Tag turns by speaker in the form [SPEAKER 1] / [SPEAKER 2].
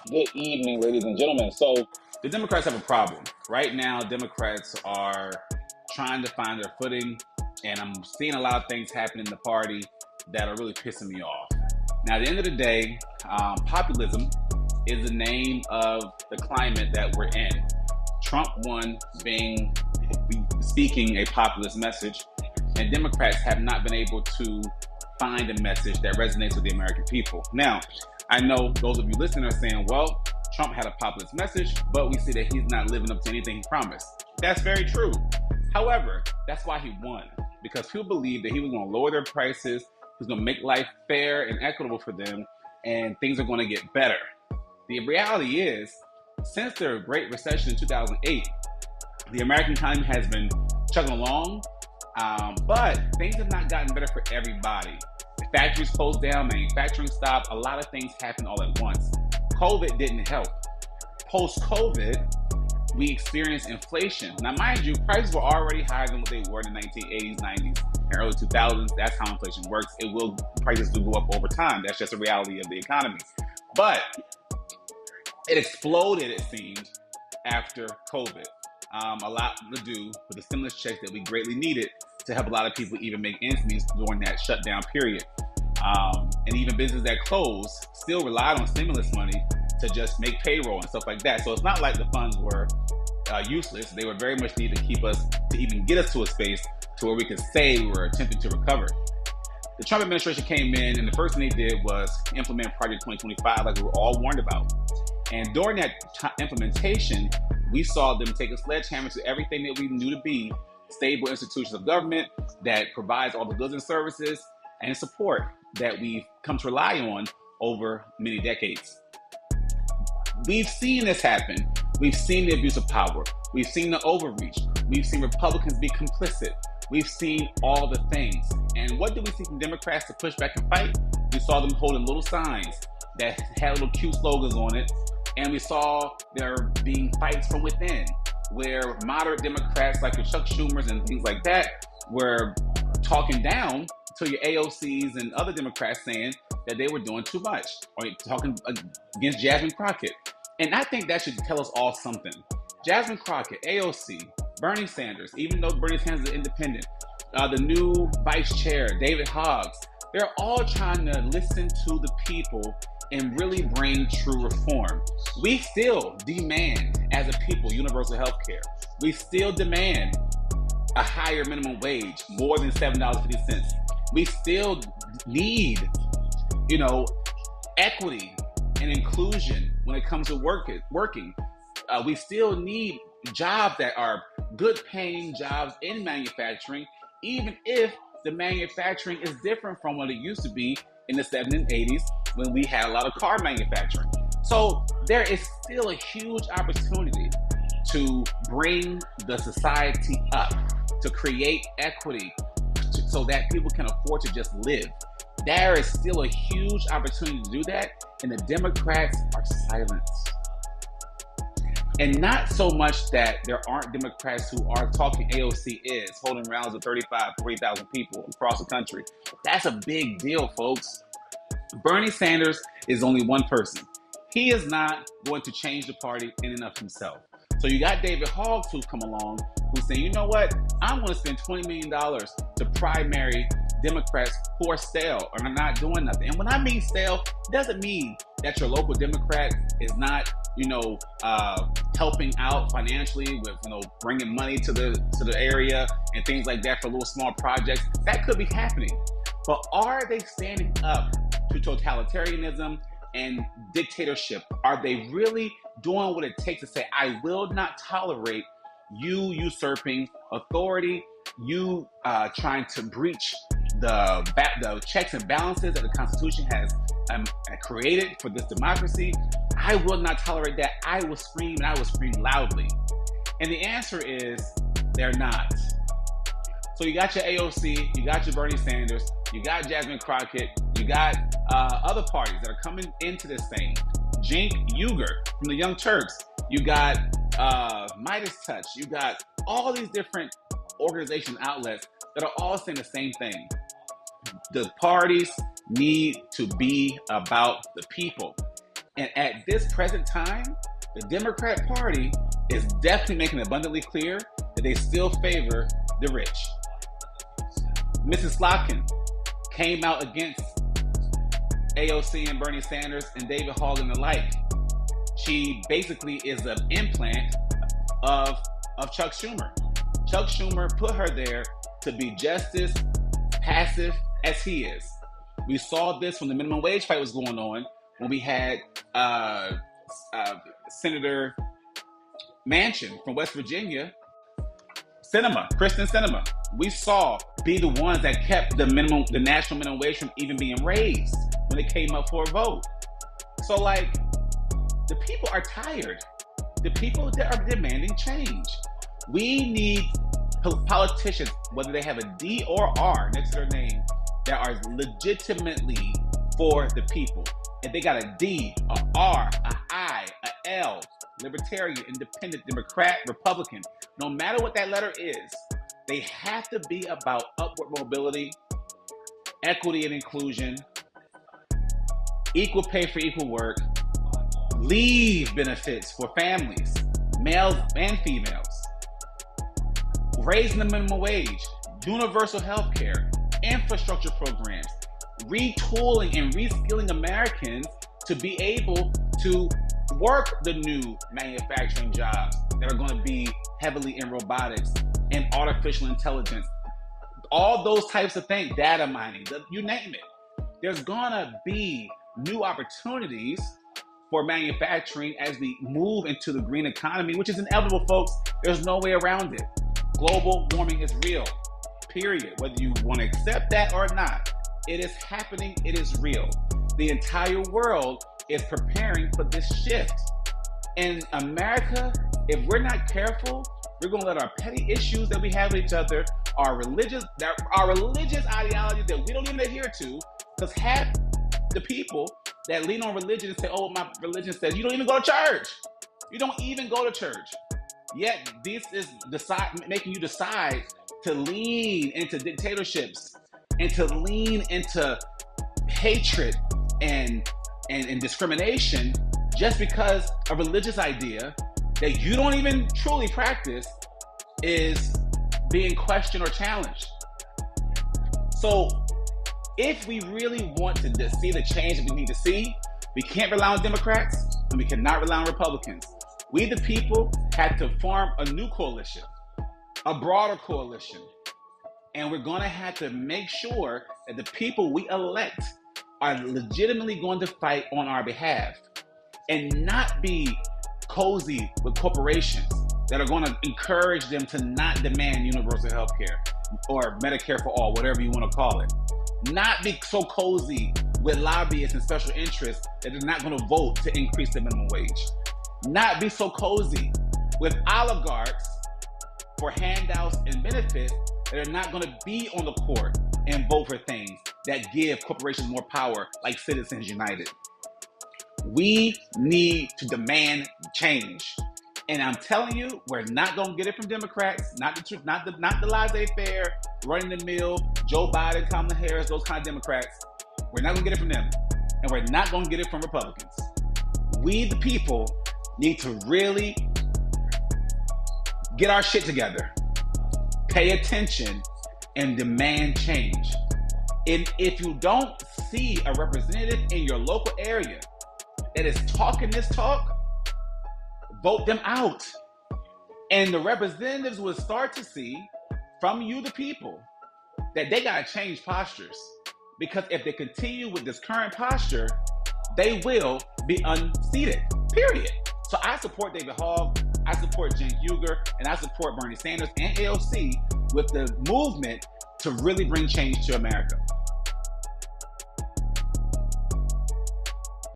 [SPEAKER 1] Good evening, ladies and gentlemen. So, the Democrats have a problem. Right now, Democrats are trying to find their footing, and I'm seeing a lot of things happen in the party that are really pissing me off. Now, at the end of the day, populism is the name of the climate that we're in. Trump won being speaking a populist message, and Democrats have not been able to find a message that resonates with the American people. Now, I know those of you listening are saying, well, Trump had a populist message, but we see that he's not living up to anything he promised. That's very true. However, that's why he won, because people believed that he was going to lower their prices, he was going to make life fair and equitable for them, and things are going to get better. The reality is, since the Great Recession in 2008, the American economy has been chugging along, but things have not gotten better for everybody. The factories closed down, manufacturing stopped, a lot of things happened all at once. COVID didn't help. Post-COVID, we experienced inflation. Now, mind you, prices were already higher than what they were in the 1980s, 90s, and early 2000s. That's how inflation works. Prices do go up over time. That's just a reality of the economy. But it exploded, it seemed, after COVID. A lot to do with the stimulus checks that we greatly needed to help a lot of people even make ends meet during that shutdown period. And even businesses that closed still relied on stimulus money to just make payroll and stuff like that. So it's not like the funds were useless. They were very much needed to keep us, to even get us to a space to where we could say we were attempting to recover. The Trump administration came in, and the first thing they did was implement Project 2025, like we were all warned about. And during that implementation, we saw them take a sledgehammer to everything that we knew to be stable institutions of government that provides all the goods and services and support that we've come to rely on over many decades. We've seen this happen. We've seen the abuse of power. We've seen the overreach. We've seen Republicans be complicit. We've seen all the things. And what do we see from Democrats to push back and fight? We saw them holding little signs that had little cute slogans on it. And we saw there being fights from within, where moderate Democrats like your Chuck Schumers and things like that were talking down to your AOCs and other Democrats saying that they were doing too much, or talking against Jasmine Crockett. And I think that should tell us all something. Jasmine Crockett, AOC, Bernie Sanders, even though Bernie Sanders is independent, the new vice chair, David Hoggs, they're all trying to listen to the people and really bring true reform. We still demand, as a people, universal health care. We still demand a higher minimum wage, more than $7.50. We still need, equity and inclusion when it comes to working. We still need jobs that are good paying jobs in manufacturing, even if the manufacturing is different from what it used to be in the 70s and 80s when we had a lot of car manufacturing. So there is still a huge opportunity to bring the society up, to create equity so that people can afford to just live. There is still a huge opportunity to do that, and the Democrats are silent. And not so much that there aren't Democrats who are talking. AOC is holding rallies of 35, 40,000 people across the country. That's a big deal, folks. Bernie Sanders is only one person. He is not going to change the party in and of himself. So you got David Hogg who's come along who's saying, you know what? I'm going to spend $20 million to primary Democrats who are stale or are not doing nothing. And when I mean stale, it doesn't mean that your local Democrat is not, helping out financially with, bringing money to the area and things like that for little small projects. That could be happening. But are they standing up to totalitarianism and dictatorship? Are they really doing what it takes to say, I will not tolerate you usurping authority, you trying to breach the checks and balances that the Constitution has created for this democracy? I will not tolerate that. I will scream, and I will scream loudly. And the answer is they're not. So you got your AOC, you got your Bernie Sanders, you got Jasmine Crockett, you got other parties that are coming into this thing. Cenk Uygur from the Young Turks, you got Midas Touch, you got all these different organization outlets that are all saying the same thing. The parties need to be about the people. And at this present time, the Democrat Party is definitely making it abundantly clear that they still favor the rich. Mrs. Slotkin came out against AOC and Bernie Sanders and David Hall and the like. She basically is an implant of Chuck Schumer. Chuck Schumer put her there to be just as passive as he is. We saw this when the minimum wage fight was going on, when we had Senator Manchin from West Virginia, Kristen Sinema, we saw be the ones that kept the national minimum wage from even being raised when it came up for a vote. So like, the people are tired. The people that are demanding change. We need politicians, whether they have a D or R next to their name, that are legitimately for the people. If they got a D, a R, a I, a L, Libertarian, Independent, Democrat, Republican, no matter what that letter is, they have to be about upward mobility, equity and inclusion, equal pay for equal work, leave benefits for families, males and females, raising the minimum wage, universal health care, infrastructure programs, retooling and reskilling Americans to be able to work the new manufacturing jobs that are going to be heavily in robotics and artificial intelligence. All those types of things, data mining, you name it. There's going to be new opportunities for manufacturing as we move into the green economy, which is inevitable, folks. There's no way around it. Global warming is real, period. Whether you want to accept that or not, it is happening, it is real. The entire world is preparing for this shift. In America, if we're not careful, we're going to let our petty issues that we have with each other, our religious ideology that we don't even adhere to, because half the people that lean on religion and say, oh, my religion says, you don't even go to church. You don't even go to church. Yet this is making you decide to lean into dictatorships and to lean into hatred and discrimination just because a religious idea that you don't even truly practice is being questioned or challenged. So if we really want to see the change that we need to see, we can't rely on Democrats and we cannot rely on Republicans. We, the people, have to form a new coalition, a broader coalition. And we're going to have to make sure that the people we elect are legitimately going to fight on our behalf and not be cozy with corporations that are going to encourage them to not demand universal health care or Medicare for all, whatever you want to call it. Not be so cozy with lobbyists and special interests that they're not going to vote to increase the minimum wage. Not be so cozy with oligarchs for handouts and benefits that are not going to be on the court and vote for things that give corporations more power, like Citizens United. We need to demand change. And I'm telling you, we're not going to get it from Democrats, not the laissez-faire, running-the-mill, Joe Biden, Kamala Harris, those kind of Democrats. We're not going to get it from them. And we're not going to get it from Republicans. We, the people, need to really get our shit together, pay attention, and demand change. And if you don't see a representative in your local area that is talking this talk, vote them out. And the representatives will start to see from you, the people, that they got to change postures. Because if they continue with this current posture, they will be unseated, period. So I support David Hogg, I support Jen Huger, and I support Bernie Sanders and AOC with the movement to really bring change to America.